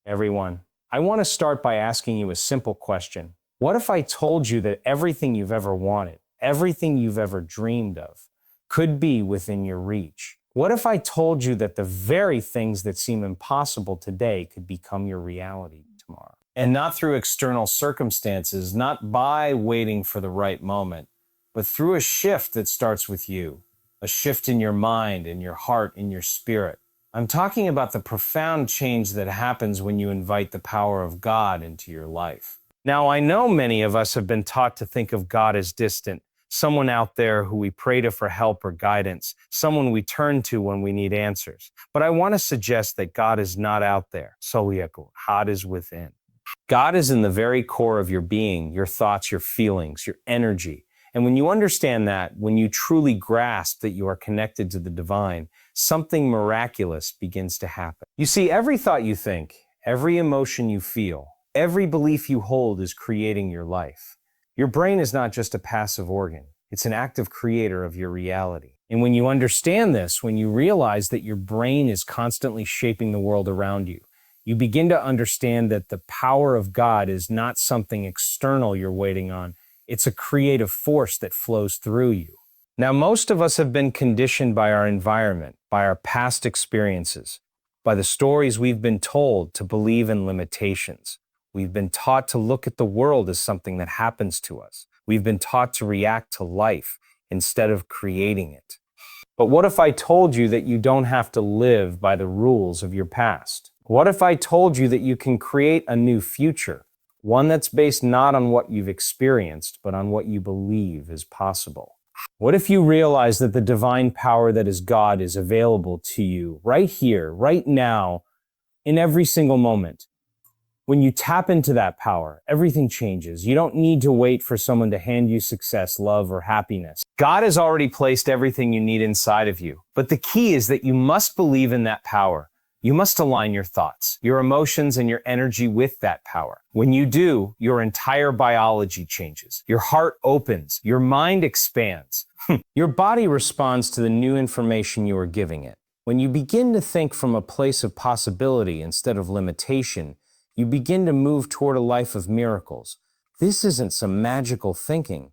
Everyone, I want to start by asking you a simple question. What if I told you that everything you've ever wanted, everything you've ever dreamed of, could be within your reach? What if I told you that the very things that seem impossible today could become your reality tomorrow? And not through external circumstances, not by waiting for the right moment, but through a shift that starts with you, a shift in your mind, in your heart, in your spirit. I'm talking about the profound change that happens when you invite the power of God into your life. Now, I know many of us have been taught to think of God as distant, someone out there who we pray to for help or guidance, someone we turn to when we need answers. But I want to suggest that God is not out there. God is within. God is in the very core of your being, your thoughts, your feelings, your energy. And when you understand that, when you truly grasp that you are connected to the divine, something miraculous begins to happen. You see, every thought you think, every emotion you feel, every belief you hold is creating your life. Your brain is not just a passive organ. It's an active creator of your reality. And when you understand this, when you realize that your brain is constantly shaping the world around you, you begin to understand that the power of God is not something external you're waiting on. It's a creative force that flows through you. Now, most of us have been conditioned by our environment, by our past experiences, by the stories we've been told to believe in limitations. We've been taught to look at the world as something that happens to us. We've been taught to react to life instead of creating it. But what if I told you that you don't have to live by the rules of your past? What if I told you that you can create a new future, one that's based not on what you've experienced, but on what you believe is possible? What if you realize that the divine power that is God is available to you right here, right now, in every single moment? When you tap into that power, everything changes. You don't need to wait for someone to hand you success, love, or happiness. God has already placed everything you need inside of you. But the key is that you must believe in that power. You must align your thoughts, your emotions, and your energy with that power. When you do, your entire biology changes. Your heart opens. Your mind expands. Your body responds to the new information you are giving it. When you begin to think from a place of possibility instead of limitation, you begin to move toward a life of miracles. This isn't some magical thinking.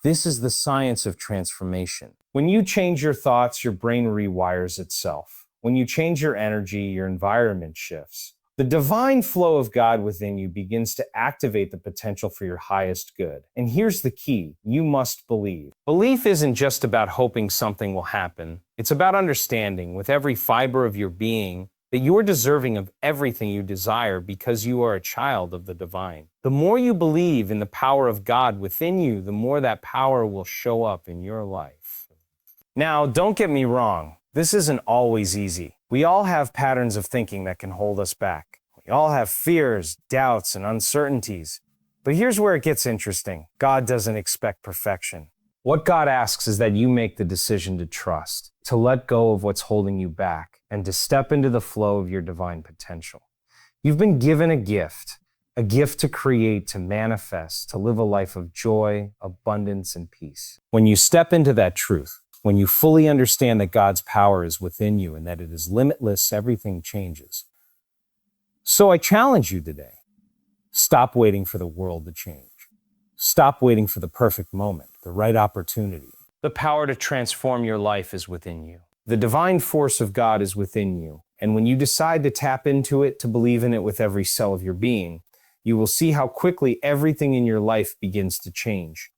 This is the science of transformation. When you change your thoughts, your brain rewires itself. When you change your energy, your environment shifts. The divine flow of God within you begins to activate the potential for your highest good. And here's the key: you must believe. Belief isn't just about hoping something will happen. It's about understanding with every fiber of your being that you are deserving of everything you desire because you are a child of the divine. The more you believe in the power of God within you, the more that power will show up in your life. Now, don't get me wrong. This isn't always easy. We all have patterns of thinking that can hold us back. We all have fears, doubts, and uncertainties. But here's where it gets interesting. God doesn't expect perfection. What God asks is that you make the decision to trust, to let go of what's holding you back, and to step into the flow of your divine potential. You've been given a gift to create, to manifest, to live a life of joy, abundance, and peace. When you step into that truth, when you fully understand that God's power is within you and that it is limitless, everything changes. So I challenge you today. Stop waiting for the world to change. Stop waiting for the perfect moment, the right opportunity. The power to transform your life is within you. The divine force of God is within you. And when you decide to tap into it, to believe in it with every cell of your being, you will see how quickly everything in your life begins to change.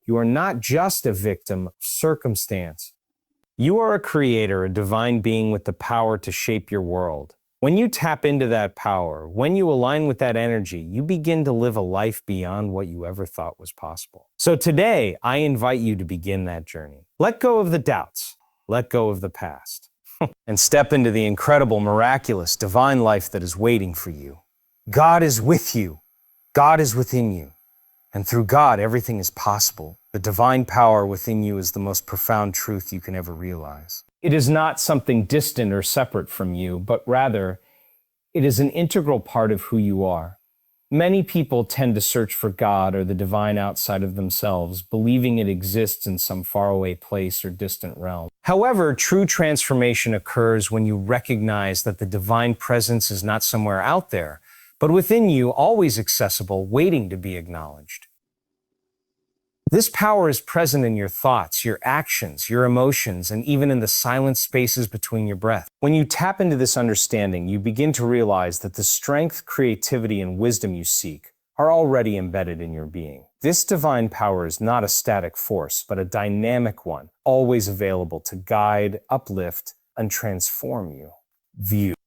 You are not just a victim of circumstance. You are a creator, a divine being with the power to shape your world. When you tap into that power, when you align with that energy, you begin to live a life beyond what you ever thought was possible. So today, I invite you to begin that journey. Let go of the doubts. Let go of the past. And step into the incredible, miraculous, divine life that is waiting for you. God is with you. God is within you. And through God, everything is possible. The divine power within you is the most profound truth you can ever realize. It is not something distant or separate from you, but rather, it is an integral part of who you are. Many people tend to search for God or the divine outside of themselves, believing it exists in some faraway place or distant realm. However, true transformation occurs when you recognize that the divine presence is not somewhere out there, but within you, always accessible, waiting to be acknowledged. This power is present in your thoughts, your actions, your emotions, and even in the silent spaces between your breath. When you tap into this understanding, you begin to realize that the strength, creativity, and wisdom you seek are already embedded in your being. This divine power is not a static force, but a dynamic one, always available to guide, uplift, and transform you.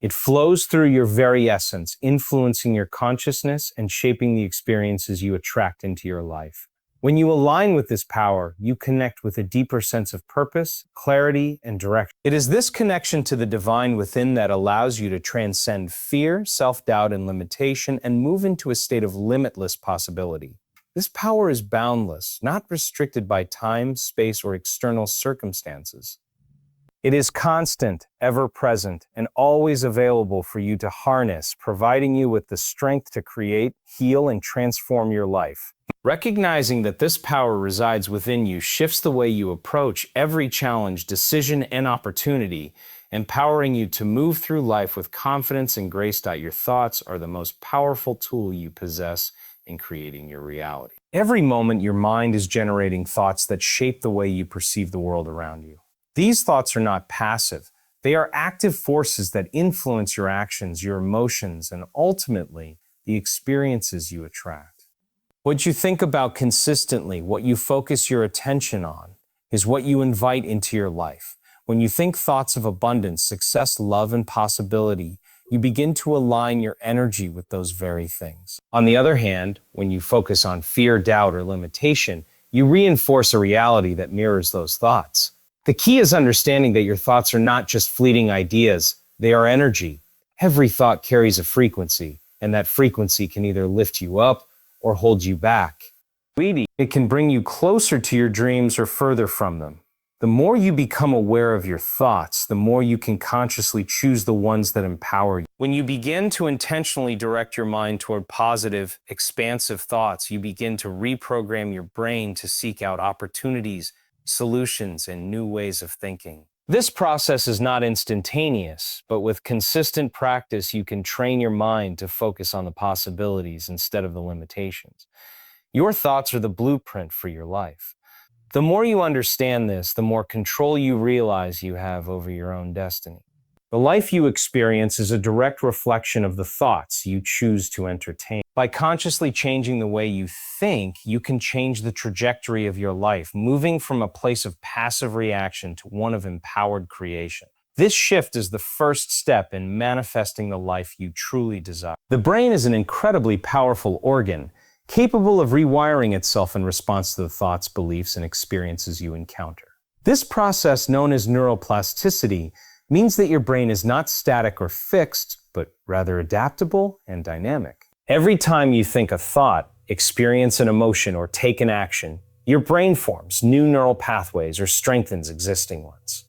It flows through your very essence, influencing your consciousness and shaping the experiences you attract into your life. When you align with this power, you connect with a deeper sense of purpose, clarity, and direction. It is this connection to the divine within that allows you to transcend fear, self-doubt, and limitation and move into a state of limitless possibility. This power is boundless, not restricted by time, space, or external circumstances. It is constant, ever-present, and always available for you to harness, providing you with the strength to create, heal, and transform your life. Recognizing that this power resides within you shifts the way you approach every challenge, decision, and opportunity, empowering you to move through life with confidence and grace. Your thoughts are the most powerful tool you possess in creating your reality. Every moment, your mind is generating thoughts that shape the way you perceive the world around you. These thoughts are not passive. They are active forces that influence your actions, your emotions, and ultimately, the experiences you attract. What you think about consistently, what you focus your attention on, is what you invite into your life. When you think thoughts of abundance, success, love, and possibility, you begin to align your energy with those very things. On the other hand, when you focus on fear, doubt, or limitation, you reinforce a reality that mirrors those thoughts. The key is understanding that your thoughts are not just fleeting ideas, they are energy. Every thought carries a frequency, and that frequency can either lift you up or hold you back. It can bring you closer to your dreams or further from them. The more you become aware of your thoughts, the more you can consciously choose the ones that empower you. When you begin to intentionally direct your mind toward positive, expansive thoughts, you begin to reprogram your brain to seek out opportunities, solutions, and new ways of thinking. This process is not instantaneous, but with consistent practice, you can train your mind to focus on the possibilities instead of the limitations. Your thoughts are the blueprint for your life. The more you understand this, the more control you realize you have over your own destiny. The life you experience is a direct reflection of the thoughts you choose to entertain. By consciously changing the way you think, you can change the trajectory of your life, moving from a place of passive reaction to one of empowered creation. This shift is the first step in manifesting the life you truly desire. The brain is an incredibly powerful organ, capable of rewiring itself in response to the thoughts, beliefs, and experiences you encounter. This process, known as neuroplasticity, means that your brain is not static or fixed, but rather adaptable and dynamic. Every time you think a thought, experience an emotion, or take an action, your brain forms new neural pathways or strengthens existing ones.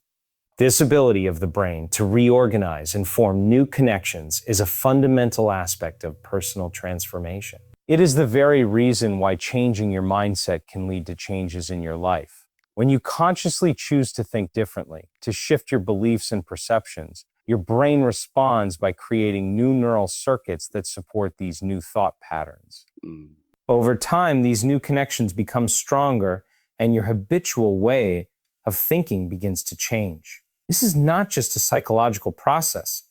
This ability of the brain to reorganize and form new connections is a fundamental aspect of personal transformation. It is the very reason why changing your mindset can lead to changes in your life. When you consciously choose to think differently, to shift your beliefs and perceptions, your brain responds by creating new neural circuits that support these new thought patterns. Over time, these new connections become stronger, and your habitual way of thinking begins to change. This is not just a psychological process.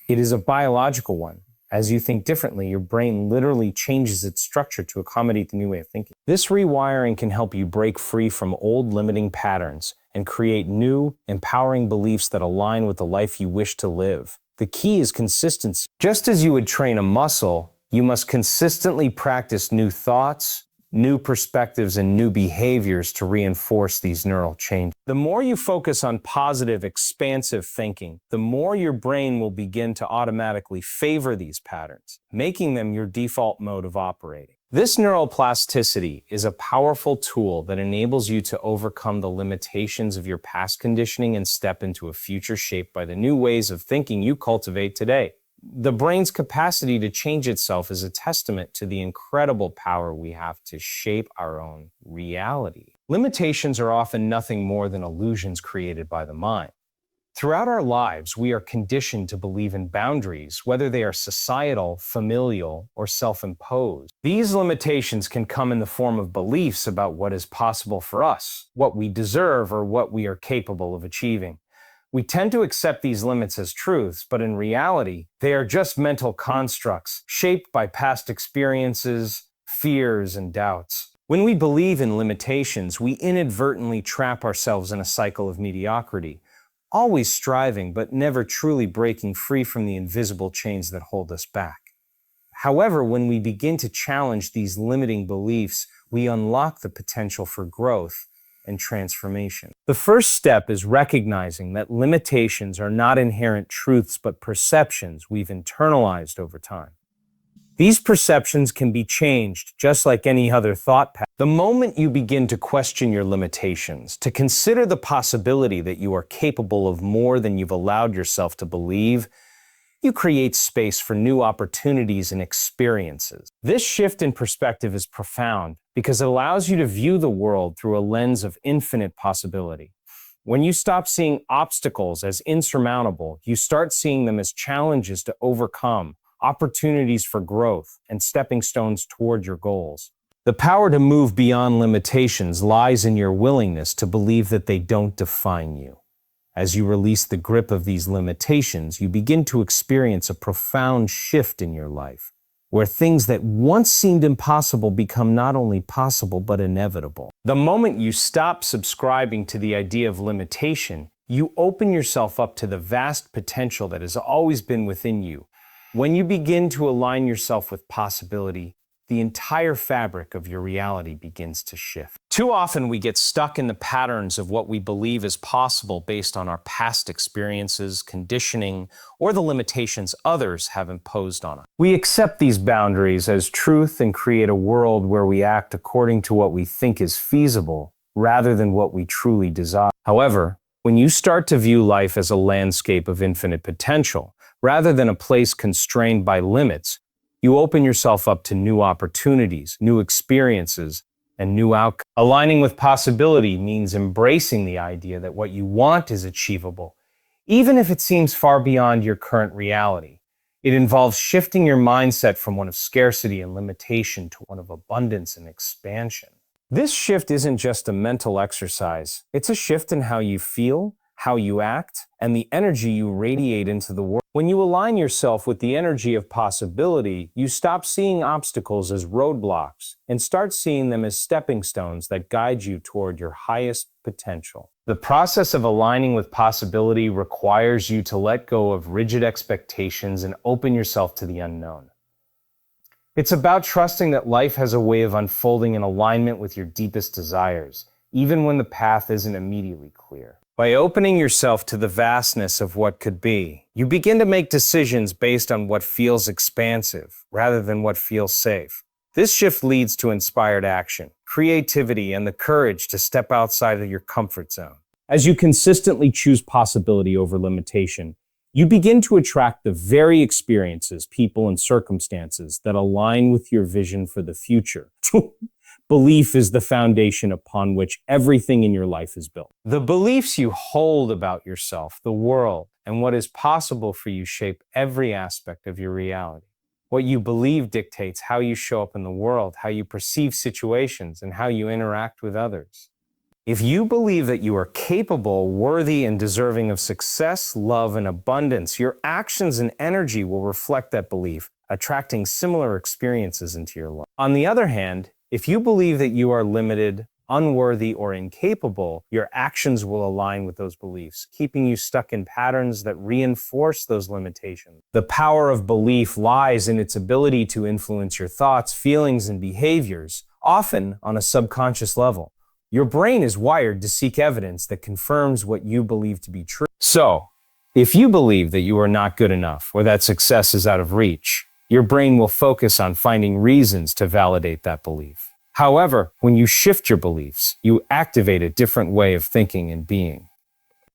It is a biological one. As you think differently, your brain literally changes its structure to accommodate the new way of thinking. This rewiring can help you break free from old limiting patterns and create new, empowering beliefs that align with the life you wish to live. The key is consistency. Just as you would train a muscle, you must consistently practice new thoughts, new perspectives, and new behaviors to reinforce these neural changes. The more you focus on positive, expansive thinking, the more your brain will begin to automatically favor these patterns, making them your default mode of operating. This neuroplasticity is a powerful tool that enables you to overcome the limitations of your past conditioning and step into a future shaped by the new ways of thinking you cultivate today. The brain's capacity to change itself is a testament to the incredible power we have to shape our own reality. Limitations are often nothing more than illusions created by the mind. Throughout our lives, we are conditioned to believe in boundaries, whether they are societal, familial, or self-imposed. These limitations can come in the form of beliefs about what is possible for us, what we deserve, or what we are capable of achieving. We tend to accept these limits as truths, but in reality, they are just mental constructs shaped by past experiences, fears, and doubts. When we believe in limitations, we inadvertently trap ourselves in a cycle of mediocrity, always striving but never truly breaking free from the invisible chains that hold us back. However, when we begin to challenge these limiting beliefs, we unlock the potential for growth and transformation. The first step is recognizing that limitations are not inherent truths but perceptions we've internalized over time. These perceptions can be changed just like any other thought pattern. The moment you begin to question your limitations, to consider the possibility that you are capable of more than you've allowed yourself to believe, you create space for new opportunities and experiences. This shift in perspective is profound because it allows you to view the world through a lens of infinite possibility. When you stop seeing obstacles as insurmountable, you start seeing them as challenges to overcome, opportunities for growth, and stepping stones toward your goals. The power to move beyond limitations lies in your willingness to believe that they don't define you. As you release the grip of these limitations, you begin to experience a profound shift in your life, where things that once seemed impossible become not only possible but inevitable. The moment you stop subscribing to the idea of limitation, you open yourself up to the vast potential that has always been within you. When you begin to align yourself with possibility, the entire fabric of your reality begins to shift. Too often we get stuck in the patterns of what we believe is possible based on our past experiences, conditioning, or the limitations others have imposed on us. We accept these boundaries as truth and create a world where we act according to what we think is feasible, rather than what we truly desire. However, when you start to view life as a landscape of infinite potential, rather than a place constrained by limits, you open yourself up to new opportunities, new experiences, and new outcomes. Aligning with possibility means embracing the idea that what you want is achievable, even if it seems far beyond your current reality. It involves shifting your mindset from one of scarcity and limitation to one of abundance and expansion. This shift isn't just a mental exercise. It's a shift in how you feel, how you act, and the energy you radiate into the world. When you align yourself with the energy of possibility, you stop seeing obstacles as roadblocks and start seeing them as stepping stones that guide you toward your highest potential. The process of aligning with possibility requires you to let go of rigid expectations and open yourself to the unknown. It's about trusting that life has a way of unfolding in alignment with your deepest desires, even when the path isn't immediately clear. By opening yourself to the vastness of what could be, you begin to make decisions based on what feels expansive rather than what feels safe. This shift leads to inspired action, creativity, and the courage to step outside of your comfort zone. As you consistently choose possibility over limitation, you begin to attract the very experiences, people, and circumstances that align with your vision for the future. Belief is the foundation upon which everything in your life is built. The beliefs you hold about yourself, the world, and what is possible for you shape every aspect of your reality. What you believe dictates how you show up in the world, how you perceive situations, and how you interact with others. If you believe that you are capable, worthy, and deserving of success, love, and abundance, your actions and energy will reflect that belief, attracting similar experiences into your life. On the other hand, if you believe that you are limited, unworthy, or incapable, your actions will align with those beliefs, keeping you stuck in patterns that reinforce those limitations. The power of belief lies in its ability to influence your thoughts, feelings, and behaviors, often on a subconscious level. Your brain is wired to seek evidence that confirms what you believe to be true. So, if you believe that you are not good enough or that success is out of reach, your brain will focus on finding reasons to validate that belief. However, when you shift your beliefs, you activate a different way of thinking and being.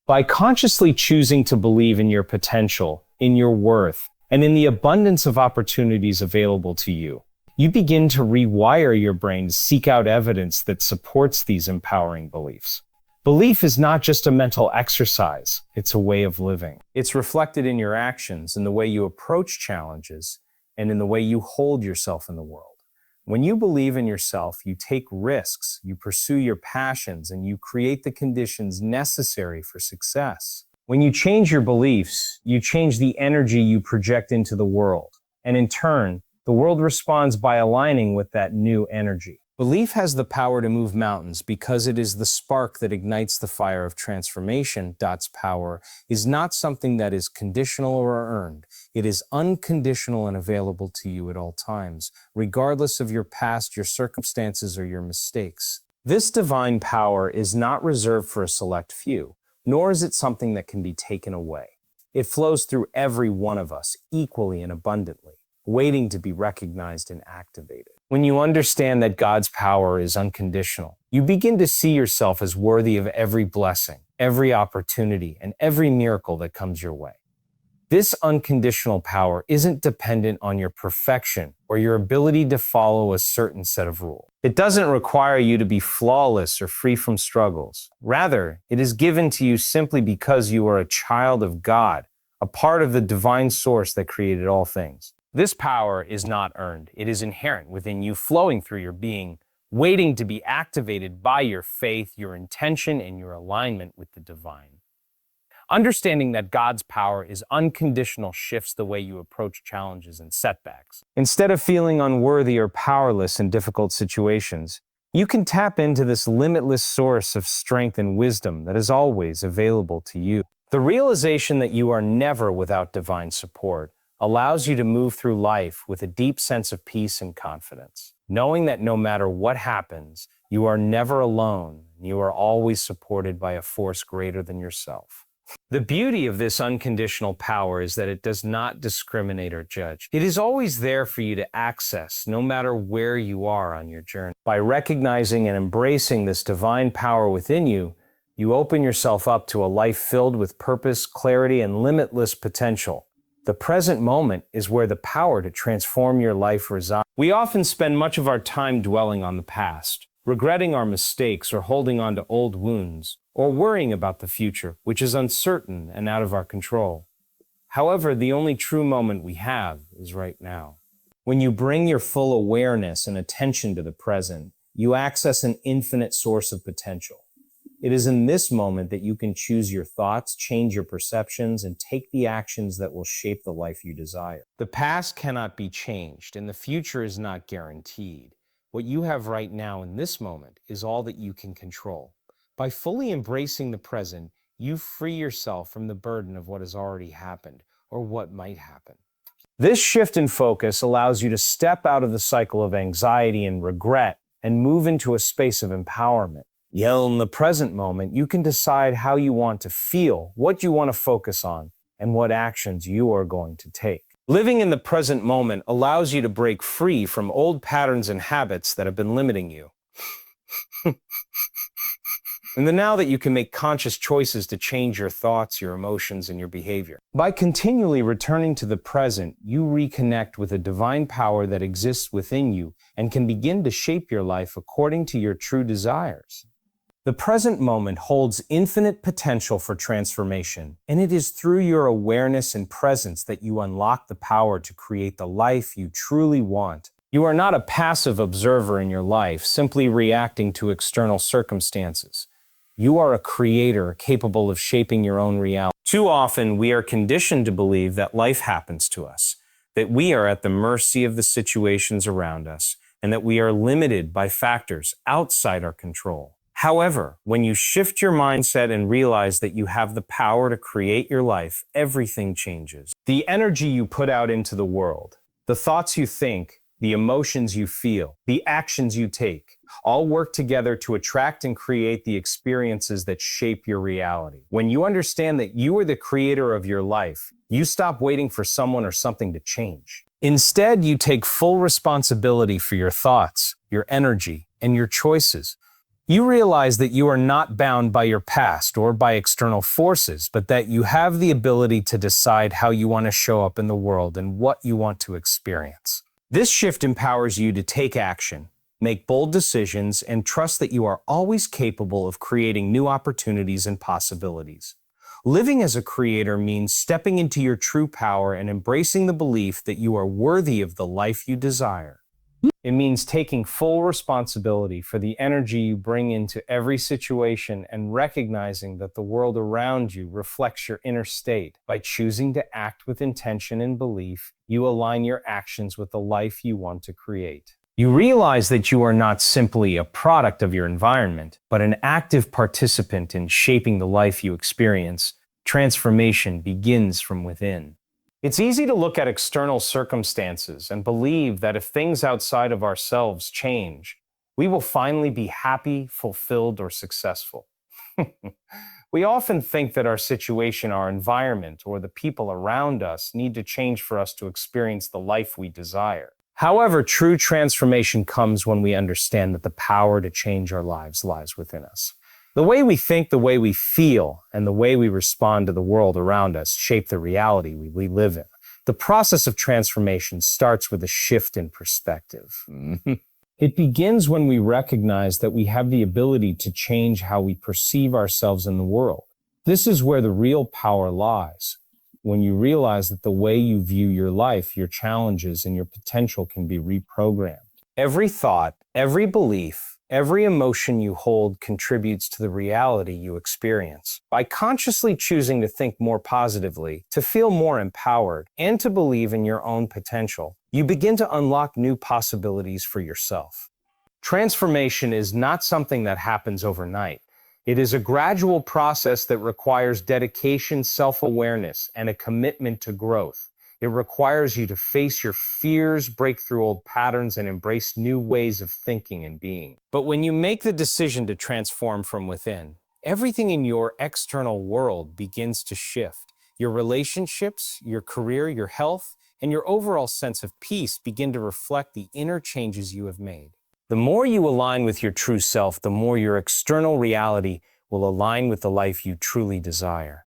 By consciously choosing to believe in your potential, in your worth, and in the abundance of opportunities available to you, you begin to rewire your brain to seek out evidence that supports these empowering beliefs. Belief is not just a mental exercise, it's a way of living. It's reflected in your actions, in the way you approach challenges, and in the way you hold yourself in the world. When you believe in yourself, you take risks, you pursue your passions, and you create the conditions necessary for success. When you change your beliefs, you change the energy you project into the world. And in turn, the world responds by aligning with that new energy. Belief has the power to move mountains because it is the spark that ignites the fire of transformation. Dot's power is not something that is conditional or earned. It is unconditional and available to you at all times, regardless of your past, your circumstances, or your mistakes. This divine power is not reserved for a select few, nor is it something that can be taken away. It flows through every one of us equally and abundantly, waiting to be recognized and activated. When you understand that God's power is unconditional, you begin to see yourself as worthy of every blessing, every opportunity, and every miracle that comes your way. This unconditional power isn't dependent on your perfection or your ability to follow a certain set of rules. It doesn't require you to be flawless or free from struggles. Rather, it is given to you simply because you are a child of God, a part of the divine source that created all things. This power is not earned. It is inherent within you, flowing through your being, waiting to be activated by your faith, your intention, and your alignment with the divine. Understanding that God's power is unconditional shifts the way you approach challenges and setbacks. Instead of feeling unworthy or powerless in difficult situations, you can tap into this limitless source of strength and wisdom that is always available to you. The realization that you are never without divine support allows you to move through life with a deep sense of peace and confidence, knowing that no matter what happens, you are never alone, and you are always supported by a force greater than yourself. The beauty of this unconditional power is that it does not discriminate or judge. It is always there for you to access, no matter where you are on your journey. By recognizing and embracing this divine power within you, you open yourself up to a life filled with purpose, clarity, and limitless potential. The present moment is where the power to transform your life resides. We often spend much of our time dwelling on the past, regretting our mistakes or holding on to old wounds, or worrying about the future, which is uncertain and out of our control. However, the only true moment we have is right now. When you bring your full awareness and attention to the present, you access an infinite source of potential. It is in this moment that you can choose your thoughts, change your perceptions, and take the actions that will shape the life you desire. The past cannot be changed, and the future is not guaranteed. What you have right now in this moment is all that you can control. By fully embracing the present, you free yourself from the burden of what has already happened or what might happen. This shift in focus allows you to step out of the cycle of anxiety and regret and move into a space of empowerment. Yet in the present moment, you can decide how you want to feel, what you want to focus on, and what actions you are going to take. Living in the present moment allows you to break free from old patterns and habits that have been limiting you. And now that you can make conscious choices to change your thoughts, your emotions, and your behavior. By continually returning to the present, you reconnect with a divine power that exists within you and can begin to shape your life according to your true desires. The present moment holds infinite potential for transformation, and it is through your awareness and presence that you unlock the power to create the life you truly want. You are not a passive observer in your life, simply reacting to external circumstances. You are a creator capable of shaping your own reality. Too often, we are conditioned to believe that life happens to us, that we are at the mercy of the situations around us, and that we are limited by factors outside our control. However, when you shift your mindset and realize that you have the power to create your life, everything changes. The energy you put out into the world, the thoughts you think, the emotions you feel, the actions you take, all work together to attract and create the experiences that shape your reality. When you understand that you are the creator of your life, you stop waiting for someone or something to change. Instead, you take full responsibility for your thoughts, your energy, and your choices. You realize that you are not bound by your past or by external forces, but that you have the ability to decide how you want to show up in the world and what you want to experience. This shift empowers you to take action, Make bold decisions and trust that you are always capable of creating new opportunities and possibilities. Living as a creator means stepping into your true power and embracing the belief that you are worthy of the life you desire. It means taking full responsibility for the energy you bring into every situation and recognizing that the world around you reflects your inner state. By choosing to act with intention and belief, you align your actions with the life you want to create. You realize that you are not simply a product of your environment, but an active participant in shaping the life you experience. Transformation begins from within. It's easy to look at external circumstances and believe that if things outside of ourselves change, we will finally be happy, fulfilled, or successful. We often think that our situation, our environment, or the people around us need to change for us to experience the life we desire. However, true transformation comes when we understand that the power to change our lives lies within us. The way we think, the way we feel, and the way we respond to the world around us shape the reality we live in. The process of transformation starts with a shift in perspective. It begins when we recognize that we have the ability to change how we perceive ourselves in the world. This is where the real power lies. When you realize that the way you view your life, your challenges, and your potential can be reprogrammed. Every thought, every belief, every emotion you hold contributes to the reality you experience. By consciously choosing to think more positively, to feel more empowered, and to believe in your own potential, you begin to unlock new possibilities for yourself. Transformation is not something that happens overnight. It is a gradual process that requires dedication, self-awareness, and a commitment to growth. It requires you to face your fears, break through old patterns, and embrace new ways of thinking and being. But when you make the decision to transform from within, everything in your external world begins to shift. Your relationships, your career, your health, and your overall sense of peace begin to reflect the inner changes you have made. The more you align with your true self, the more your external reality will align with the life you truly desire.